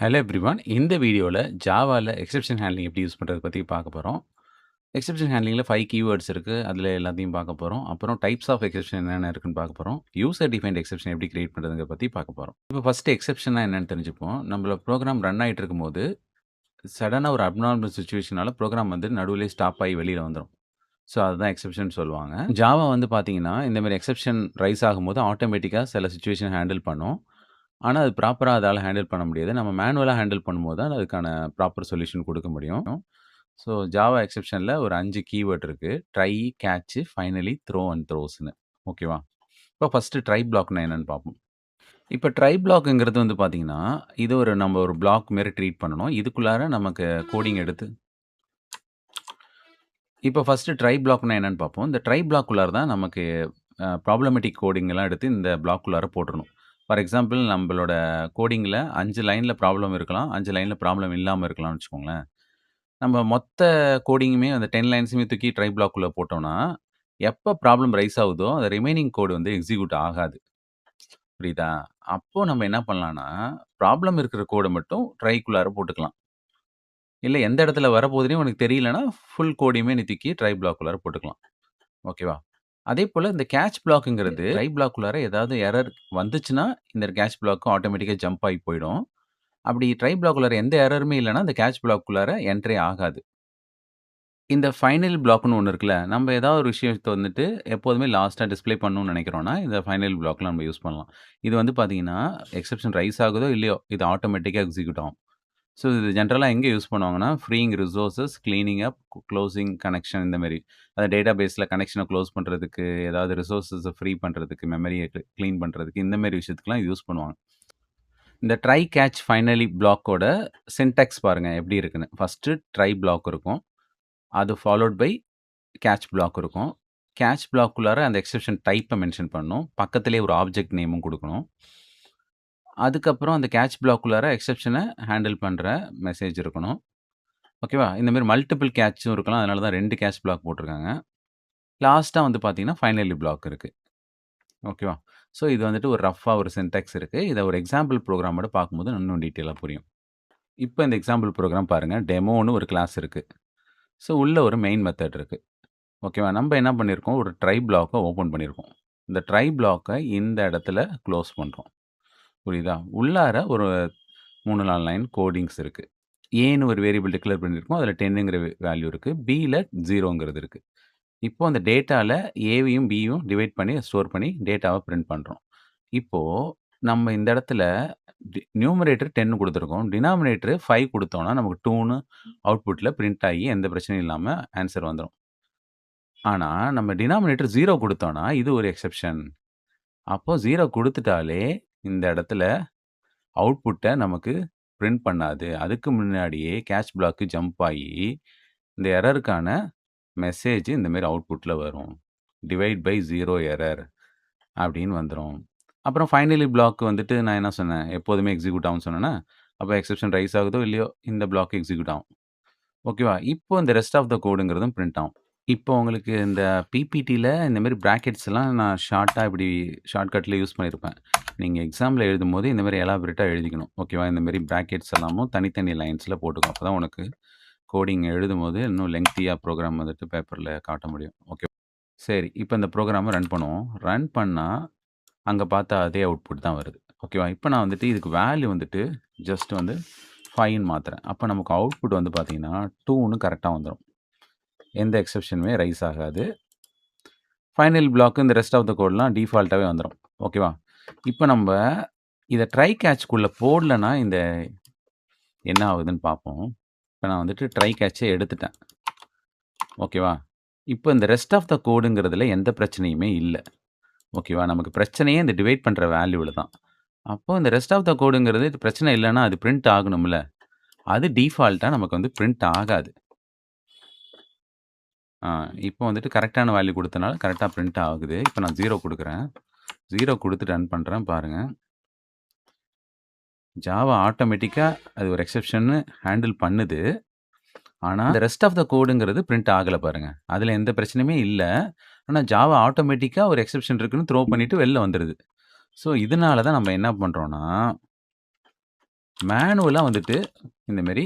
Hello everyone. இந்த வீடியோல ஜாவால exception handling எப்படி யூஸ் பண்றது பத்தி பார்க்க போறோம். எக்செப்ஷன் ஹேண்ட்லிங்ல 5 கீவேர்ட்ஸ் இருக்கு. அதுல எல்லாத்தையும் பார்க்க போறோம். அப்புறம் டைப்ஸ் ஆஃப் எக்செப்ஷன் என்னென்ன இருக்குன்னு பார்க்க போறோம். யூசர் டிஃபைன்ட் எக்செப்ஷன் எப்படி கிரியேட் பண்றதுங்கிறத பத்தி பார்க்க போறோம். இப்போ ஃபர்ஸ்ட் எக்செப்ஷன்னா என்னன்னு தெரிஞ்சுப்போம். நம்மள ப்ரோகிராம் ரன் ஆயிட்டு இருக்கும்போது, சடனா ஒரு அப்நார்மல் சிச்சுவேஷனால ப்ரோகிராம் வந்து நடுவுலயே ஸ்டாப் ஆயி வெளியில வந்துரும். ஸோ அதுதான் எக்செப்ஷன் சொல்லுவாங்க. ஜாவா வந்து பார்த்தீங்கன்னா, இந்த மாரி எக்செப்ஷன் ரைஸ் ஆகும்போது ஆட்டோமேட்டிக்கா சில சிச்சுவேஷன் ஹேண்டில் பண்ணும். ஆனா, அது ப்ராப்பரா அதால ஹேண்டில் பண்ண முடியாது. நம்ம மேனுவலா ஹேண்டில் பண்ணும்போது தான் அதுக்கான ப்ராப்பர் சொல்யூஷன் குடுக்க முடியும். ஸோ, ஜாவா எக்செப்ஷன்ல ஒரு 5 கீவேர்ட் இருக்கு. Try, catch, finally, throw and த்ரோஸ்ன்னு. ஓகேவா? இப்போ ஃபர்ஸ்ட்டு ட்ரை பிளாக்னா என்னன்னு பார்ப்போம். இப்ப ட்ரை பிளாக்ங்கிறது வந்து பார்த்தீங்கன்னா, இது நம்ம ஒரு பிளாக் மாரி ட்ரீட் பண்ணணும். இதுக்குள்ளார நமக்கு கோடிங் எடுத்து இப்போ ஃபர்ஸ்ட்டு ட்ரை பிளாக்னா என்னன்னு பார்ப்போம். இந்த ட்ரை பிளாக்குள்ளார தான் நமக்கு ப்ராப்ளமேட்டிக் கோடிங்லாம் எடுத்து இந்த பிளாக்குள்ளார போட்டுறணும். ஃபார் எக்ஸாம்பிள் நம்பளோட கோடிங்ல 5 லைன்ல ப்ராப்ளம் இருக்கலாம். 5 லைன்ல ப்ராப்ளம் இல்லாம இருக்கலாம்னு வச்சுக்கோங்களேன். நம்ம மொத்த கோடிங்குமே அந்த 10 லைன்ஸுமே தூக்கி ட்ரை பிளாக்குள்ள போட்டோம்னா, எப்ப ப்ராப்ளம் ரைஸ் ஆகுதோ, அந்த ரிமைனிங் கோட் வந்து எக்ஸிக்யூட் ஆகாது. புரியுதா? அப்போ நம்ம என்ன பண்ணலாம்னா, ப்ராப்ளம் இருக்கிற கோட மட்டும் ட்ரைக்குள்ளார போட்டுக்கலாம். இல்ல எந்த இடத்துல வரப்போகுதுன்னே உனக்கு தெரியலன்னா, ஃபுல் கோடையுமே நீ தூக்கி ட்ரை பிளாக்குள்ளார போட்டுக்கலாம். ஓகேவா? அதேபோல இந்த கேட்ச் பிளாக்ங்கிறது ட்ரை பிளாக்குள்ளார ஏதாவது எரர் வந்துச்சுன்னா, இந்த கேட்ச் பிளாக் ஆட்டோமேட்டிக்கா ஜம்ப் ஆகி போயிடும். அப்படி ட்ரை பிளாக்குள்ளார எந்த எரருமே இல்லன்னா, அந்த கேட்ச் பிளாக்குள்ளார என்ட்ரே ஆகாது. இந்த ஃபைனல் பிளாக்ன்னு ஒண்ணு இருக்குல்ல. நம்ம ஏதாவது ஒரு விஷயத்த வந்துட்டு எப்போதுமே லாஸ்ட்டா டிஸ்ப்ளே பண்ணணும்னு நெனைக்கிறோம்னா, இந்த ஃபைனல் பிளாக்ல நம்ம யூஸ் பண்ணலாம். இது வந்து பார்த்தீங்கன்னா, எக்செப்ஷன் ரைஸ் ஆகுதோ இல்லையோ, இது ஆட்டோமேட்டிக்கா எக்ஸிக்யூட் ஆகும். ஸோ இது ஜென்ரலா எங்க யூஸ் பண்ணுவாங்கன்னா, ஃப்ரீயிங் ரிசோர்ஸஸ், கிளீனிங் அப், குளோசிங் கனெக்ஷன் இந்த மாரி. அந்த டேட்டாபேஸ்ல கனெக்ஷன குளோஸ் பண்றதுக்கு, ஏதாவது ரிசோர்ஸஸ ஃப்ரீ பண்றதுக்கு, மெமரிய கிளீன் பண்றதுக்கு, இந்த மாரி விஷயத்துக்குலாம் யூஸ் பண்ணுவாங்க. இந்த ட்ரை கேட்ச் ஃபைனலி பிளாக்கோட சின்டாக்ஸ் பாருங்க எப்படி இருக்குன்னு. ஃபர்ஸ்ட்டு ட்ரை பிளாக் இருக்கும். அது ஃபாலோட் பை கேட்ச் பிளாக் இருக்கும். கேட்ச் பிளாக்குள்ளார அந்த எக்செப்ஷன் டைப்ப மென்ஷன் பண்ணணும். பக்கத்திலேயே ஒரு ஆப்ஜெக்ட் நேமும் குடுக்கணும். அதுக்கப்புறம் அந்த கேட்ச் பிளாக்குள்ளார எக்செப்ஷன ஹேண்டில் பண்ற மெசேஜ் இருக்கணும். ஓகேவா? இந்த மாரி மல்டிபிள் கேட்ச்சும் இருக்கலாம். அதனால தான் 2 கேட்ச் பிளாக் போட்டிருக்காங்க. லாஸ்ட்டா வந்து பார்த்தீங்கன்னா, ஃபைனலி பிளாக் இருக்கு. ஓகேவா? ஸோ இது வந்துட்டு ஒரு ரஃப்பா ஒரு சின்டாக்ஸ் இருக்கு. இத ஒரு எக்ஸாம்பிள் ப்ரோகிராமோட பார்க்கும்போது இன்னும் டீட்டெயிலா புரியும். இப்ப இந்த எக்ஸாம்பிள் ப்ரோகிராம் பாருங்க. டெமோன்னு ஒரு கிளாஸ் இருக்கு. ஸோ உள்ள ஒரு மெயின் மெத்தட் இருக்கு. ஓகேவா? நம்ப என்ன பண்ணியிருக்கோம், ஒரு ட்ரை பிளாக்க ஓப்பன் பண்ணியிருக்கோம். இந்த ட்ரை பிளாக்க இந்த இடத்துல குளோஸ் பண்றோம். புரியுதா? உள்ளார ஒரு 3, 4 லைன் கோடிங்ஸ் இருக்கு. ஏன்னு ஒரு வேரியபிள் டிக்ளேர் பண்ணியிருக்கோம். அதில 10ங்கிற வேல்யூ இருக்கு. பில 0ங்கிறது இருக்கு. இப்போ அந்த டேட்டால ஏவையும், பியும் டிவைட் பண்ணி ஸ்டோர் பண்ணி டேட்டாவ பிரிண்ட் பண்றோம். இப்போ நம்ம இந்த இடத்துல நியூமரேட்டர் 10 குடுத்துருக்கோம். டினாமினேட்டர் 5 குடுத்தோம்னா, நமக்கு 2ன்னு அவுட்புட்ல பிரிண்ட் ஆகி எந்த பிரச்சனையும் இல்லாம ஆன்ஸர் வந்துரும். ஆனா, நம்ம டினாமினேட்டர் 0 குடுத்தோம்னா, இது ஒரு எக்செப்ஷன். அப்போ 0 குடுத்துட்டாலே, இந்த இடத்துல அவுட்புட்ட நமக்கு பிரிண்ட் பண்ணாது. அதுக்கு முன்னாடியே கேட்ச் பிளாக் ஜம்ப் ஆயி, இந்த எரருக்கான மெசேஜ் இந்த மாரி அவுட்புட்ல வரும். டிவைட் பை 0 எரர் அப்படின்னு வந்துரும். அப்புறம் ஃபைனலி பிளாக் வந்துட்டு நான் என்ன சொன்னேன்? எப்போதுமே எக்ஸிக்யூட் ஆகும்னு சொன்னேனா, அப்ப எக்செப்ஷன் ரைஸ் ஆகுதோ இல்லையோ, இந்த பிளாக் எக்ஸிக்யூட் ஆகும். ஓகேவா? இப்போ இந்த ரெஸ்ட் ஆஃப் த கோடுங்கிறதும் பிரிண்ட் ஆகும். இப்போ உங்களுக்கு இந்த பிபிடில இந்த மாரி பிராக்கெட்ஸ்லாம் நான் ஷார்ட்டா இப்படி ஷார்ட்கட்ல யூஸ் பண்ணியிருப்பேன். நீங்க எக்ஸாம்ல எழுதும்போது இந்த மாரி எலாபரேட்டா எழுதிக்கணும். ஓகேவா? இந்த மாரி பிராக்கெட்ஸ் எல்லாமும் தனித்தனி லைன்ஸ்ல போட்டுக்கணும். அப்பதான் உனக்கு கோடிங் எழுதும்போது இன்னும் லெங்தியா ப்ரோகிராம் வந்துட்டு பேப்பர்ல காட்ட முடியும். ஓகே. சரி. இப்ப இந்த ப்ரோகிராம ரன் பண்ணுவோம். ரன் பண்ணா, அங்க பார்த்தா அதே அவுட்புட் தான் வருது. ஓகேவா? இப்ப நான் வந்துட்டு இதுக்கு வேல்யூ வந்துட்டு ஜஸ்ட் வந்து 5ன்னு மாத்துறேன். அப்ப நமக்கு அவுட்புட் வந்து பார்த்தீங்கன்னா, 2ன்னு கரெக்ட்டா வந்துரும். எந்த எக்செப்ஷனுமே ரைஸ் ஆகாது. ஃபைனல் பிளாக் இந்த ரெஸ்ட் ஆஃப் த கோட்லாம் டிஃபால்ட்டாவே வந்துரும். ஓகேவா? இப்ப நம்ப இத ட்ரை கேட்ச்க்குள்ள போடலன்னா, இந்த என்ன ஆகுதுன்னு பார்ப்போம். இப்ப நான் வந்துட்டு ட்ரை கேட்ச்ச எடுத்துட்டேன். ஓகேவா? இப்ப இந்த ரெஸ்ட் ஆஃப் த கோடுங்கிறதுல எந்த பிரச்சனையுமே இல்ல. ஓகேவா? நமக்கு பிரச்சனையே இந்த டிவைட் பண்ற வேல்யூல தான். அப்போ இந்த ரெஸ்ட் ஆஃப் த கோடுங்கிறது பிரச்சனை இல்லன்னா, அது பிரிண்ட் ஆகணும்ல. அது டிஃபால்ட்டா நமக்கு வந்து பிரிண்ட் ஆகாது. ஆ இப்போ வந்துட்டு கரெக்ட்டான வேல்யூ குடுத்தனால கரெக்ட்டா பிரிண்ட் ஆகுது. இப்ப நான் 0 குடுக்குறேன். 0 குடுத்து ரன் பண்றேன் பாருங்க. ஜாவா ஆட்டோமேட்டிக்கா அது ஒரு எக்செப்ஷன்னு ஹேண்டில் பண்ணுது. ஆனா, இந்த ரெஸ்ட் ஆஃப் த கோடுங்கிறது பிரிண்ட் ஆகல பாருங்க. அதுல எந்த பிரச்சனையுமே இல்ல. ஆனா, ஜாவா ஆட்டோமேட்டிக்கா ஒரு எக்செப்ஷன் இருக்குன்னு த்ரோ பண்ணிட்டு வெளில வந்துருது. ஸோ, இதனால தான் நம்ம என்ன பண்றோம்னா மேனுவலா வந்துட்டு இந்த மாரி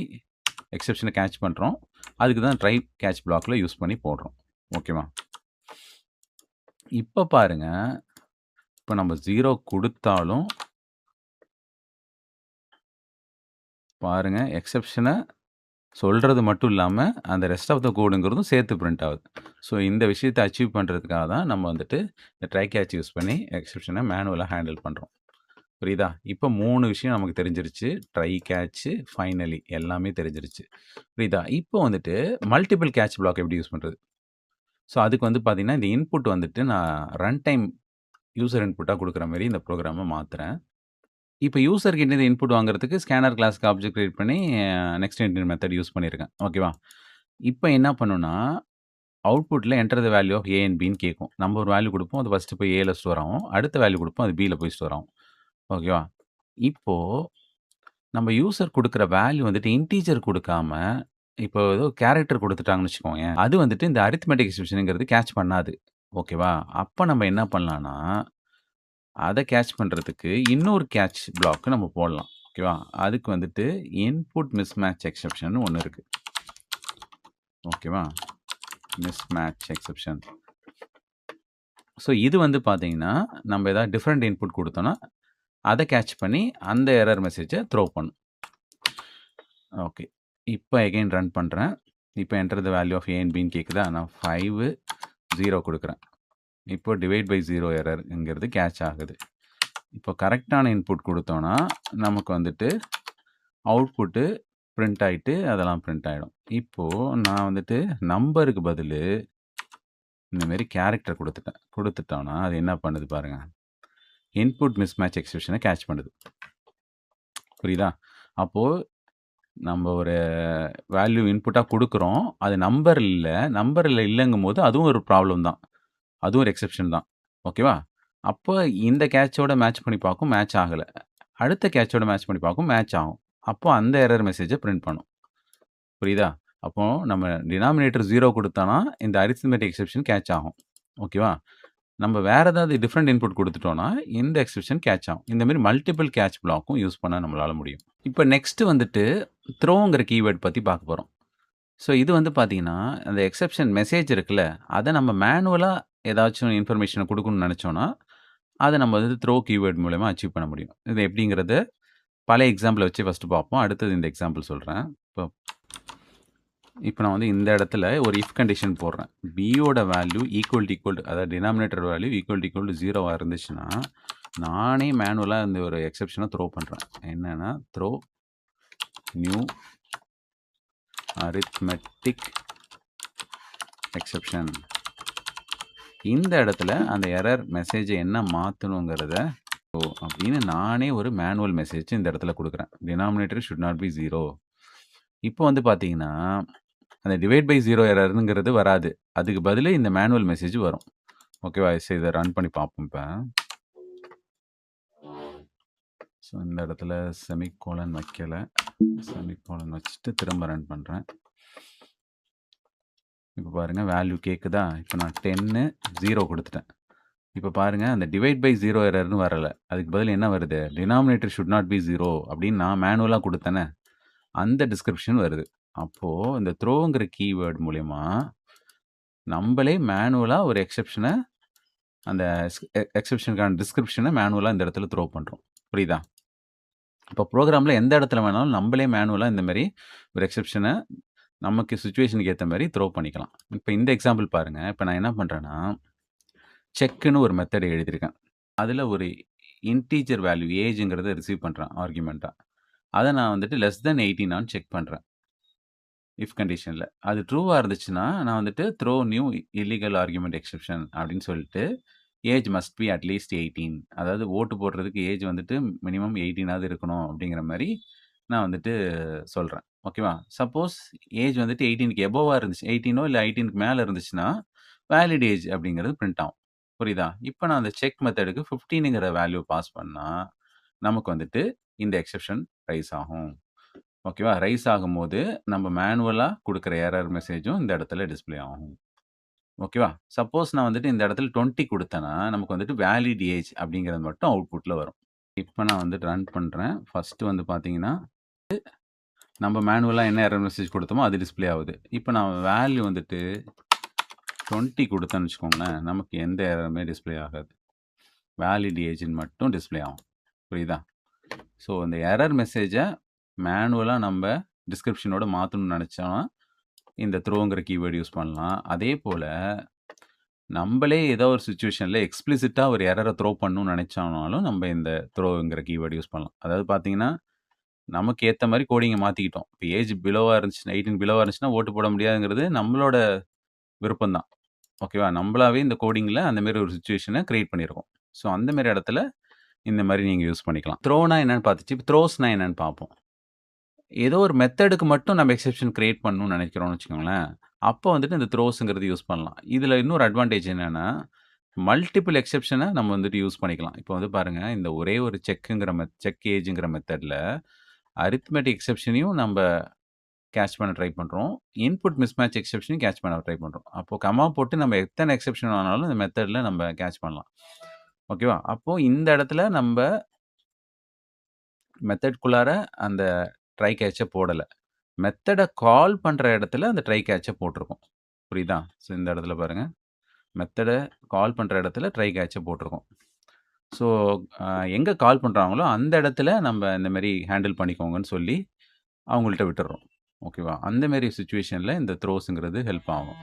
எக்செப்ஷன கேட்ச் பண்றோம். அதுக்கு தான் ட்ரை கேட்ச் பிளாக்ல யூஸ் பண்ணி போடுறோம். ஓகேவா? இப்ப பாருங்க, இப்ப நம்ம 0 குடுத்தாலும் பாருங்க எக்செப்ஷன சொல்றது மட்டும் இல்லாம, அந்த ரெஸ்ட் ஆஃப் த கோடுங்கிறதும் சேர்த்து பிரிண்ட் ஆகுது. ஸோ இந்த விஷயத்த அச்சீவ் பண்றதுக்காக தான் நம்ம வந்துட்டு இந்த ட்ரை கேட்ச் யூஸ் பண்ணி எக்செப்ஷன மேனுவலா ஹேண்டில் பண்றோம். புரியுதா? இப்ப 3 விஷயம் நமக்கு தெரிஞ்சிருச்சு. ட்ரை கேட்ச், ஃபைனலி எல்லாமே தெரிஞ்சிருச்சு. புரியுதா? இப்போ வந்துட்டு மல்டிபிள் கேட்ச் பிளாக் எப்படி யூஸ் பண்றது? ஸோ அதுக்கு வந்து பார்த்தீங்கன்னா, இந்த இன்புட் வந்துட்டு நான் ரன் டைம் யூசர் இன்புட்டா குடுக்குற மாரி இந்த புரோகிராம மாத்துறேன். இப்ப யூசர் கிட்டேருந்து இன்புட் வாங்குறதுக்கு ஸ்கேனர் கிளாஸ்க்கு ஆப்ஜெக்ட் கிரியேட் பண்ணி நெக்ஸ்ட் என்ட்ரி மெத்தட் யூஸ் பண்ணியிருக்கேன். ஓகேவா? இப்ப என்ன பண்ணும்னா, அவுட்புட்ல enter the value of A and பின்னு கேட்கும். நம்ம ஒரு வேல்யூ குடுப்போம். அது ஃபர்ஸ்ட்டு போய் ஏல ஸ்டோர் ஆகும். அடுத்த வேல்யூ குடுப்போம். அது பில போய் ஸ்டோர் ஆகும். ஓகேவா? இப்போ நம்ம யூசர் குடுக்குற வேல்யூ வந்துட்டு இன்டிஜர் குடுக்காம, இப்போ ஏதோ கேரக்டர் குடுத்துட்டாங்கன்னு வச்சுக்கோங்களேன். அது வந்துட்டு இந்த அரித்மெட்டிக் எக்ஸ்பிரஷன்ங்கிறது கேட்ச் பண்ணாது. ஓகேவா? அப்ப நம்ம என்ன பண்ணலாம்னா, அத கேட்ச் பண்றதுக்கு இன்னொரு கேட்ச் பிளாக் நம்ம போடலாம். ஓகேவா? அதுக்கு வந்துட்டு இன்புட் மிஸ்மேட்ச் எக்செப்ஷன் ஒண்ணு இருக்கு. ஓகேவா? Mismatch exception. ஸோ இது வந்து பார்த்தீங்கன்னா, நம்ம ஏதாவது டிஃபரண்ட் இன்புட் குடுத்தோம்னா, அத கேட்ச் பண்ணி அந்த எரர் மெசேஜ த்ரோ பண்ணும். ஓகே. இப்ப அகைன் ரன் பண்றேன். இப்ப enter the value of A and பின்னு கேட்குதா? நான் 5, 0 குடுக்குறேன். இப்போ டிவைட் பை 0 எரர்ங்கிறது கேட்ச் ஆகுது. இப்போ கரெக்ட்டான இன்புட் குடுத்தோம்னா, நமக்கு வந்துட்டு அவுட்புட்டு பிரிண்ட் ஆயிட்டு, அதெல்லாம் பிரிண்ட் ஆயிடும். இப்போ நான் வந்துட்டு நம்பருக்கு பதிலு இந்த மாரி கேரக்டர் குடுத்துட்டேன். குடுத்துட்டோம்னா, அது என்ன பண்ணுது பாருங்க. இன்புட் மிஸ்மேட்ச் எக்ஸ்பிரஷன கேட்ச் பண்ணுது. புரியுதா? அப்போ நம்ம ஒரு வேல்யூ இன்புட்டா குடுக்குறோம். அது நம்பர்ல இல்லங்கும்போது அதுவும் ஒரு ப்ராப்ளம் தான். அதுவும் ஒரு எக்செப்ஷன் தான். ஓகேவா? அப்போ இந்த கேட்ச்சோட மேட்ச் பண்ணி பார்க்கும். மேட்ச் ஆகல. அடுத்த கேட்ச்சோட மேட்ச் பண்ணி பார்க்கும். மேட்ச் ஆகும். அப்போ அந்த எரர் மெசேஜ பிரிண்ட் பண்ணும். புரியுதா? அப்போ நம்ம டினாமினேட்டர் 0 குடுத்தோம்னா, இந்த அரித்மெட்டிக் எக்செப்ஷன் கேட்ச் ஆகும். ஓகேவா? நம்ம வேற ஏதாவது டிஃபரண்ட் இன்புட் குடுத்துட்டோம்னா, இந்த எக்செப்ஷன் கேட்ச் ஆகும். இந்த மாரி மல்டிபிள் கேட்ச் பிளாக்கும் யூஸ் பண்ண நம்மளால முடியும். இப்ப நெக்ஸ்ட் வந்துட்டு த்ரோங்கிற கீவேர்ட் பத்தி பார்க்க போறோம். ஸோ இது வந்து பார்த்தீங்கன்னா, அந்த எக்செப்ஷன் மெசேஜ் இருக்குல்ல, அத நம்ம மேனுவலா ஏதாச்சும் இன்ஃபர்மேஷன குடுக்கணும்னு நெனச்சோம்னா, அத நம்ம வந்து த்ரோ கீவேர்ட் மூலியமா அச்சீவ் பண்ண முடியும். இது எப்படிங்கிறத பழைய எக்ஸாம்பிள வச்சு ஃபர்ஸ்ட்டு பார்ப்போம். அடுத்தது இந்த எக்ஸாம்பிள் சொல்றேன். இப்ப நான் வந்து இந்த இடத்துல ஒரு இஃப் கண்டிஷன் போடுறேன். b யோட வேல்யூ ஈக்குவல் டு அதாவது டினாமினேட்டர் வேல்யூ ஈக்குவல் டு 0வா இருந்துச்சுன்னா, நானே மேனுவலா இந்த ஒரு எக்செப்ஷன த்ரோ பண்றேன். என்னன்னா, த்ரோ நியூ அரித்மெட்டிக் எக்செப்ஷன். இந்த இடத்துல அந்த எரர் மெசேஜ என்ன மாத்தணுங்கிறத அப்படின்னு நானே ஒரு மேனுவல் மெசேஜ் இந்த இடத்துல குடுக்குறேன். Denominator should not be 0. இப்போ வந்து பார்த்தீங்கன்னா, அந்த டிவைட் பை 0 எரர்ங்கிறது வராது. அதுக்கு பதிலா இந்த மேனுவல் மெசேஜ் வரும். ஓகேவா? சரி இத ரன் பண்ணி பார்ப்போம் இப்ப. ஸோ இந்த இடத்துல செமிகோலன் வைக்கல. செமிகோலன் வச்சுட்டு திரும்ப ரன் பண்றேன். இப்ப பாருங்க வேல்யூ கேக்குதா? இப்ப நான் 10, 0 குடுத்துட்டேன். இப்ப பாருங்க அந்த டிவைட் பை 0 எரர்ன்னு வரல. அதுக்கு பதில் என்ன வருது? டினாமினேட்டர் ஷுட் நாட் பி 0 அப்படின்னு நான் மேனுவலா குடுத்தேனே, அந்த டிஸ்கிரிப்ஷன் வருது. அப்போ இந்த த்ரோங்கிற கீவேர்ட் மூலியமா நம்பளே மேனுவலா ஒரு எக்செப்ஷன அந்த எக்செப்ஷனுக்கான டிஸ்கிரிப்ஷன மேனுவலா இந்த இடத்துல த்ரோ பண்றோம். புரியுதா? இப்போ புரோகிராம்ல எந்த இடத்துல வேணாலும் நம்பளே மேனுவலா இந்த மாரி ஒரு எக்செப்ஷன நமக்கு சிச்சுவேஷனுக்கு ஏத்த மாரி த்ரோ பண்ணிக்கலாம். இப்ப இந்த எக்ஸாம்பிள் பாருங்க. இப்ப நான் என்ன பண்றேன்னா, செக்ன்னு ஒரு மெத்தட் எழுதியிருக்கேன். அதுல ஒரு இன்டிஜர் வேல்யூ ஏஜ்ங்கிறத ரிசீவ் பண்றேன் ஆர்குமென்ட்டா. அத நான் வந்துட்டு லெஸ் தென் 18 ஆன்னு செக் பண்றேன். இஃப் கண்டிஷன்ல. அது ட்ரூவா இருந்துச்சுன்னா, நான் வந்துட்டு throw new illegal argument exception அப்படின்னு சொல்லிட்டு, ஏஜ் மஸ்ட் பி அட்லீஸ்ட் 18. அதாவது ஓட்டு போடுறதுக்கு ஏஜ் வந்துட்டு மினிமம் 18ஆவது இருக்கணும் அப்படிங்கிற மாரி நான் வந்துட்டு சொல்றேன். ஓகேவா? சப்போஸ் ஏஜ் வந்துட்டு 18க்கு எபோவா இருந்துச்சு 18ஓ இல்ல 18க்கு மேல இருந்துச்சுன்னா, வேலிட் ஏஜ் அப்படிங்கிறது பிரிண்ட் ஆகும். புரியுதா? இப்ப நான் அந்த செக் மெத்தடுக்கு 15ங்கிற வேல்யூ பாஸ் பண்ணா, நமக்கு வந்துட்டு இந்த எக்செப்ஷன் ரைஸ் ஆகும். ஓகேவா? ரைஸ் ஆகும்போது, நம்ம மேனுவலா குடுக்குற எரர் மெசேஜும் இந்த இடத்துல டிஸ்ப்ளே ஆகும். ஓகேவா? சப்போஸ் நான் வந்துட்டு இந்த இடத்துல 20 குடுத்தேன்னா, நமக்கு வந்துட்டு வேலிட் ஏஜ் அப்படிங்கிறது மட்டும் அவுட்புட்ல வரும். இப்போ நான் வந்துட்டு ரன் பண்ணுறேன். ஃபஸ்ட்டு வந்து பார்த்தீங்கன்னா, நம்ம மேனுவலா என்ன எரர் மெசேஜ் குடுத்தோமோ அது டிஸ்ப்ளே ஆவுது. இப்போ நான் வேல்யூ வந்துட்டு 20 குடுத்தேன்னு வச்சுக்கோங்களேன், நமக்கு எந்த எரருமே டிஸ்ப்ளே ஆகாது. வேலிட் ஏஜ்ன்னு மட்டும் டிஸ்ப்ளே ஆகும். புரியுதா? ஸோ இந்த எரர் மெசேஜ மேனுவலா நம்ப டிஸ்கிரிப்ஷனோட மாத்தணும்னு நெனச்சோம்னா, இந்த த்ரோங்கிற கீவேர்ட் யூஸ் பண்ணலாம். அதேபோல நம்பளே ஏதோ ஒரு சிச்சுவேஷன்ல எக்ஸ்பிளிசிட்டா ஒரு எரர த்ரோ பண்ணணும்னு நெனச்சோம்னாலும், நம்ப இந்த த்ரோங்கிற கீவேர்ட் யூஸ் பண்ணலாம். அதாவது பார்த்தீங்கன்னா, நமக்கு ஏத்த மாரி கோடிங்க மாத்திக்கிட்டோம். இப்ப ஏஜ் பிலோவா இருந்துச்சுன்னா 18 பிலோவா இருந்துச்சுன்னா, ஓட்டு போட முடியாதுங்கிறது நம்மளோட விருப்பம் தான். ஓகேவா? நம்பளாவே இந்த கோடிங்ல அந்த மாரி ஒரு சிச்சுவேஷன கிரியேட் பண்ணியிருக்கோம். ஸோ அந்த மாரி இடத்துல இந்த மாரி நீங்க யூஸ் பண்ணிக்கலாம். த்ரோனா என்னன்னு பார்த்துச்சு. இப்ப த்ரோஸ்னா என்னன்னு பார்ப்போம். ஏதோ ஒரு மெத்தடுக்கு மட்டும் நம்ம எக்செப்ஷன் கிரியேட் பண்ணணும்னு நெனைக்கிறோம்னு வச்சுக்கோங்களேன். அப்போ வந்துட்டு இந்த த்ரோஸ்ங்கிறது யூஸ் பண்ணலாம். இதுல இன்னொரு அட்வான்டேஜ் என்னன்னா, மல்டிபிள் எக்செப்ஷன நம்ம வந்துட்டு யூஸ் பண்ணிக்கலாம். இப்போ வந்து பாருங்க, இந்த ஒரே ஒரு செக் ஏஜ்ங்கிற மெத்தட்ல அரித்மெட்டிக் எக்செப்ஷனையும் நம்ப கேட்ச் பண்ண ட்ரை பண்றோம். இன்புட் மிஸ்மேட்ச் எக்செப்ஷனையும் கேட்ச் பண்ண ட்ரை பண்றோம். அப்போ கமா போட்டு நம்ம எத்தன எக்செப்ஷன் வேணாலும் இந்த மெத்தட்ல நம்ம கேட்ச் பண்ணலாம். ஓகேவா? அப்போ இந்த இடத்துல நம்ப மெத்தட்குள்ளார அந்த ட்ரை கேட்ச்ச போடல. மெத்தட கால் பண்ற இடத்துல அந்த ட்ரை கேட்ச்ச போட்டிருக்கோம். புரியுதா? ஸோ இந்த இடத்துல பாருங்க. மெத்தட கால் பண்ற இடத்துல ட்ரை கேட்ச்ச போட்டிருக்கோம். ஸோ எங்க கால் பண்றாங்களோ அந்த இடத்துல நம்ப இந்த மாரி ஹேண்டில் பண்ணிக்கோங்கன்னு சொல்லி அவங்கள்ட்ட விட்டுர்றோம். ஓகேவா? அந்த மாரி சிச்சுவேஷன்ல இந்த த்ரோஸ்ங்கிறது ஹெல்ப் ஆகும்.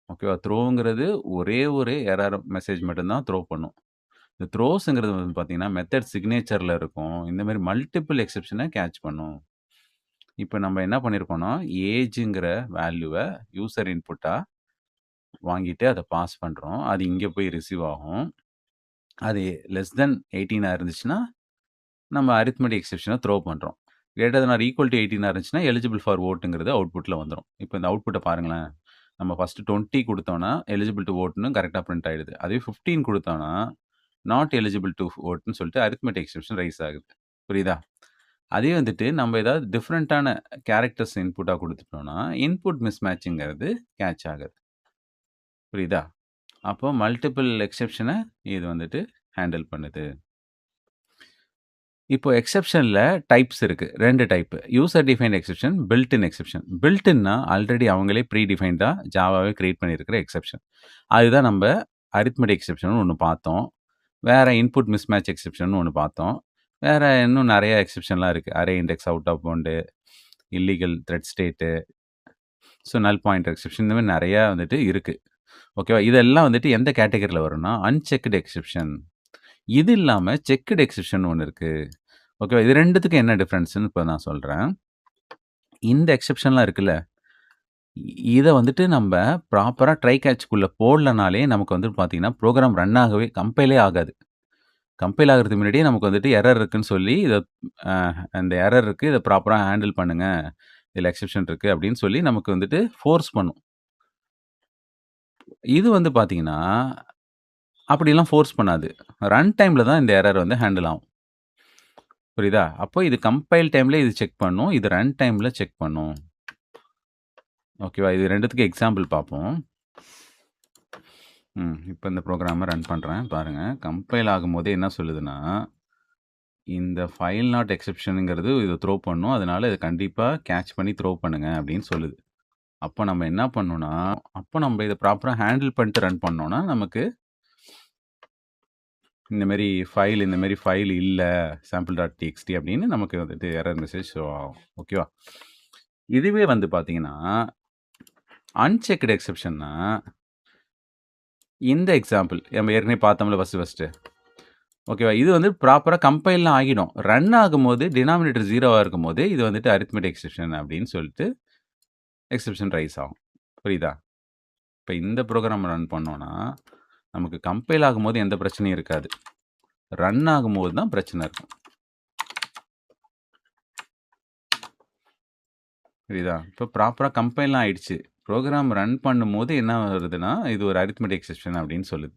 ஓகேவா? த்ரோங்கிறது ஒரே ஒரு எரர் மெசேஜ் மட்டும் தான் த்ரோ பண்ணும். இந்த த்ரோஸ்ங்கிறது வந்து பார்த்தீங்கன்னா, மெத்தட் சிக்னேச்சர்ல இருக்கும். இந்த மாரி மல்டிபிள் எக்செப்ஷன கேட்ச் பண்ணும். இப்ப நம்ம என்ன பண்ணியிருக்கோம்னா, ஏஜ்ங்கிற வேல்யூவ யூசர் இன்புட்டா வாங்கிட்டு அத பாஸ் பண்றோம். அது இங்க போய் ரிசீவ் ஆகும். அது லெஸ் தென் 18ஆ இருந்துச்சுன்னா, நம்ம அரித்மெட்டிக் எக்செப்ஷன த்ரோ பண்றோம். Greater than or equal to 18ஆ இருந்துச்சுன்னா, எலிஜிபிள் ஃபார் வோட்ங்கிறது அவுட்புட்ல வந்துரும். இப்ப இந்த அவுட்புட்ட பாருங்களேன். நம்ம ஃபர்ஸ்ட் 20 குடுத்தோம்னா, எலிஜிபிள் டூ வோட்ன்னு கரெக்ட்டா பிரிண்ட் ஆயிடுது. அதுவே 15 குடுத்தோம்னா, நாட் எலிஜிபிள் டூ வோட்ன்னு சொல்லிட்டு அரித்மெட்டிக் எக்செப்ஷன் ரைஸ் ஆகுது. புரியுதா? அதே வந்துட்டு நம்ம ஏதாவது டிஃபரண்டான கேரக்டர்ஸ் இன்புட்டா குடுத்துட்டோம்னா, இன்புட் மிஸ்மேட்ச்ங்கிறது கேட்ச் ஆகுது. புரியுதா? அப்போ மல்டிபிள் எக்செப்ஷன இது வந்துட்டு ஹேண்டில் பண்ணுது. இப்போ எக்செப்ஷன்ல டைப்ஸ் இருக்கு. 2 type. User defined exception, built in exception. Built இன்னா ஆல்ரெடி அவங்களே ப்ரீ டிஃபைன்டா ஜாவாவே கிரியேட் பண்ணியிருக்கிற எக்செப்ஷன். அதுதான் நம்ப அரித்மெட்டிக் எக்செப்ஷன் ஒண்ணு பார்த்தோம். வேற இன்புட் மிஸ்மேட்ச் எக்செப்ஷன் ஒண்ணு பார்த்தோம். வேற இன்னும் நெறைய எக்செப்ஷன்லாம் இருக்கு. Array index out of bound, illegal thread state, so null pointer exception இந்த மாரி நெறையா வந்துட்டு இருக்கு. ஓகேவா? இதெல்லாம் வந்துட்டு எந்த கேட்டகரில வரும்னா, அன்செக்டு எக்செப்ஷன். இது இல்லாம செக்டு எக்செப்ஷன் ஒண்ணு இருக்கு. ஓகேவா? இது 2த்துக்கும் என்ன டிஃபரன்ஸ்ன்னு இப்ப நான் சொல்றேன். இந்த எக்செப்ஷன்லாம் இருக்குல்ல, இத வந்துட்டு நம்ப ப்ராப்பரா ட்ரை கேட்ச்க்குள்ள போடலனாலே நமக்கு வந்து பார்த்தீங்கன்னா, ப்ரோகிராம் ரன் ஆகவே கம்பைலே ஆகாது. கம்பைல் ஆகுறதுக்கு முன்னாடியே நமக்கு வந்துட்டு எரர் இருக்குன்னு சொல்லி, இத அ அந்த எரர் இருக்கு. இத ப்ராப்பரா ஹேண்டில் பண்ணுங்க. இதுல எக்செப்ஷன் இருக்கு அப்படின்னு சொல்லி நமக்கு வந்துட்டு ஃபோர்ஸ் பண்ணும். இது வந்து பார்த்தீங்கன்னா, அப்படிலாம் ஃபோர்ஸ் பண்ணாது. ரன் டைம்ல தான் இந்த எரர் வந்து ஹேண்டில் ஆகும். புரியுதா? அப்போ இது கம்பைல் டைம்ல இது செக் பண்ணும். இது ரன் டைம்ல செக் பண்ணும். ஓகேவா? இது 2த்துக்கும் எக்ஸாம்பிள் பார்ப்போம். இப்ப இந்த ப்ரோகிராம ரன் பண்றேன். பாருங்க. கம்பைல் ஆகும்போதே என்ன சொல்லுதுன்னா, இந்த ஃபைல் நாட் எக்செப்ஷன்ங்கிறது இத த்ரோ பண்ணும். அதனால இத கண்டிப்பா கேட்ச் பண்ணி த்ரோ பண்ணுங்க அப்படின்னு சொல்லுது. அப்ப நம்ம என்ன பண்ணணும்னா, அப்ப நம்ம இத ப்ராப்பரா ஹேண்டில் பண்ணிட்டு ரன் பண்ணோம்னா, நமக்கு இந்த மாரி ஃபைல் இல்ல sample.txt அப்படின்னு நமக்கு வந்துட்டு எரர் மெசேஜ் ஷோ ஆகும். ஓகேவா? இதுவே வந்து பார்த்தீங்கன்னா, அன்செக்டு எக்செப்ஷன்னா, இந்த எக்ஸாம்பிள் நம்ம ஏற்கனவே பார்த்தோம்ல ஃபர்ஸ்ட்டு. ஓகேவா? இது வந்து ப்ராப்பரா கம்பைல்லாம் ஆகிடும். ரன் ஆகும்போது டினாமினேட்டர் 0வா இருக்கும்போது, இது வந்துட்டு அரித்மெட்டிக் எக்செப்ஷன் அப்படின்னு சொல்லிட்டு எக்செப்ஷன் ரைஸ் ஆகும். புரியுதா? இப்ப இந்த ப்ரோகிராம் ரன் பண்ணோம்னா, நமக்கு கம்பைல் ஆகும்போது எந்த பிரச்சனையும் இருக்காது. ரன் ஆகும்போது தான் பிரச்சனை இருக்கும். புரியுதா? இப்ப ப்ராப்பரா கம்பைல்லாம் ஆயிடுச்சு. ப்ரோகிராம் ரன் பண்ணும்போது என்ன வருதுன்னா, இது ஒரு அரித்மெட்டிக் எக்செப்ஷன் அப்படின்னு சொல்லுது.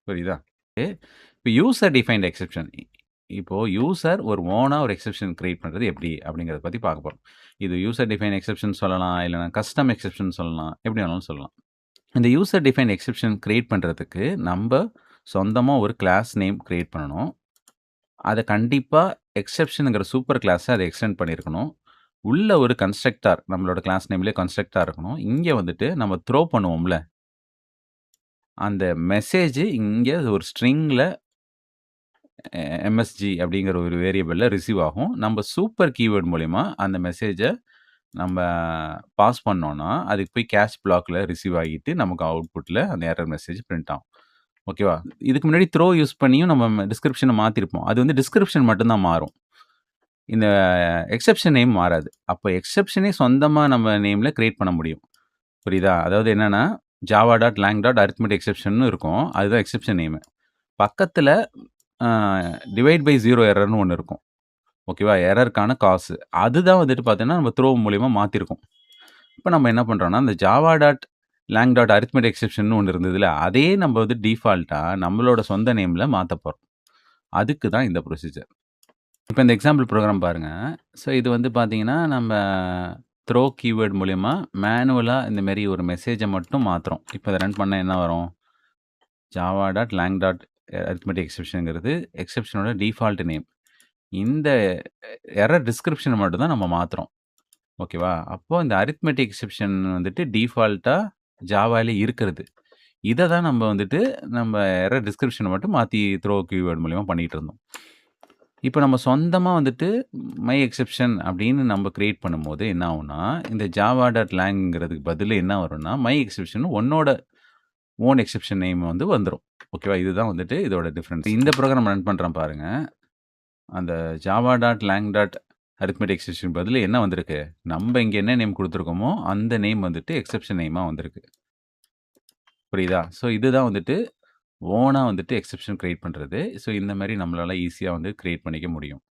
புரியுதா? இப்ப யூசர் டிஃபைன்ட் எக்செப்ஷன். இப்போ யூசர் ஒரு ஓனா ஒரு எக்செப்ஷன் கிரியேட் பண்றது எப்படி? அப்படிங்கிறத பத்தி பார்க்க போறோம். இது யூசர் டிஃபைன்ட் எக்செப்ஷன் சொல்லலாம். இல்லன்னா கஸ்டம் எக்செப்ஷன் சொல்லலாம். எப்படி வேணாலும் சொல்லலாம். இந்த யூசர் டிஃபைன்ட் எக்செப்ஷன் கிரியேட் பண்றதுக்கு நம்ப சொந்தமா ஒரு கிளாஸ் நேம் கிரியேட் பண்ணணும். அத கண்டிப்பா எக்செப்ஷன்ங்கிற சூப்பர் கிளாஸ அத எக்ஸ்டெண்ட் பண்ணியிருக்கணும். உள்ள ஒரு கன்ஸ்ட்ரக்டார் நம்மளோட கிளாஸ் நேம்லயே கன்ஸ்ட்ரக்டார் இருக்கணும். இங்க வந்துட்டு நம்ம த்ரோ பண்ணுவோம்ல, அந்த மெசேஜ் இங்க ஒரு ஸ்ட்ரிங்ல எம்எஸ்ஜி அப்படிங்கிற ஒரு வேரியபிள்ல ரிசீவ் ஆகும். நம்ம சூப்பர் கீவேர்ட் மூலியமா அந்த மெசேஜ நம்ம பாஸ் பண்ணோம்னா, அதுக்கு போய் கேட்ச் பிளாக்ல ரிசீவ் ஆகிட்டு நமக்கு அவுட்புட்ல அந்த எரர் மெசேஜ் பிரிண்ட் ஆகும். ஓகேவா? இதுக்கு முன்னாடி த்ரோ யூஸ் பண்ணியும் நம்ம டிஸ்கிரிப்ஷன மாத்திருப்போம். அது வந்து டிஸ்கிரிப்ஷன் மட்டும் தான் மாறும். இந்த எக்செப்ஷன் நேம் மாறாது. அப்ப எக்செப்ஷனே சொந்தமா நம்ம நேம்ல கிரியேட் பண்ண முடியும். புரியுதா? அதாவது என்னன்னா, java.lang.arithmetic exceptionன்னு இருக்கும். அதுதான் எக்செப்ஷன் நேமு. பக்கத்துல அ டிவைட் பை 0 எரர்ன்னு ஒண்ணு இருக்கும். ஓகேவா? எரர்க்கான காசு. அதுதான் வந்துட்டு பார்த்தீங்கன்னா, நம்ம த்ரோ மூலியமா மாத்திருக்கோம். இப்ப நம்ம என்ன பண்றோம்னா, இந்த java.lang.arithmetic exceptionன்னு ஒண்ணு இருந்ததுல்ல, அதே நம்ம வந்து டிஃபால்ட்டா நம்மளோட சொந்த நேம்ல மாத்தப் போறோம். அதுக்கு தான் இந்த ப்ரொசீஜர். இப்ப இந்த எக்ஸாம்பிள் ப்ரோகிராம் பாருங்க. ஸோ இது வந்து பார்த்தீங்கன்னா, நம்ம த்ரோ கீவேர்ட் மூலியமா மேனுவலா இந்த மாரி ஒரு மெசேஜ மட்டும் மாத்துறோம். இப்ப இத ரன் பண்ணா என்ன வரும்? java.lang.arithmetic exceptionங்கிறது எக்செப்ஷனோட டிஃபால்ட் நேம். இந்த எரர் டிஸ்கிரிப்ஷன மட்டும் தான் நம்ம மாத்துறோம். ஓகேவா? அப்போ இந்த அரித்மெடிக் எக்செப்ஷன் வந்துட்டு டிஃபால்ட்டா ஜாவாலே இருக்கிறது. இத தான் நம்ம வந்துட்டு நம்ம எரர் டிஸ்கிரிப்ஷன மட்டும் மாத்தி த்ரோ கீவேர்ட் மூலியமா பண்ணிட்டு இருந்தோம். இப்ப நம்ம சொந்தமா வந்துட்டு மை எக்செப்ஷன் அப்படின்னு நம்ம கிரியேட் பண்ணும்போது என்ன ஆகும்னா, இந்த java.langங்கிறதுக்கு பதிலா என்ன வரும்னா, மை எக்செப்ஷன் உன்னோட ஓன் எக்செப்ஷன் நேம் வந்து வந்துரும். ஓகேவா? இதுதான் வந்துட்டு இதோட டிஃபரன்ஸ். இந்த ப்ரோகிராம் ரன் பண்றேன் பாருங்க. அந்த java.lang.arithmetic எக்செப்ஷன் பதிலா என்ன வந்திருக்கு? நம்ப இங்க என்ன நேம் குடுத்துருக்கோமோ, அந்த நேம் வந்துட்டு எக்செப்ஷன் நேமா வந்திருக்கு. புரியுதா? ஸோ இதுதான் வந்துட்டு ஓனா வந்துட்டு எக்செப்ஷன் கிரியேட் பண்றது. ஸோ இந்த மாரி நம்மளால ஈஸியா வந்து கிரியேட் பண்ணிக்க முடியும்.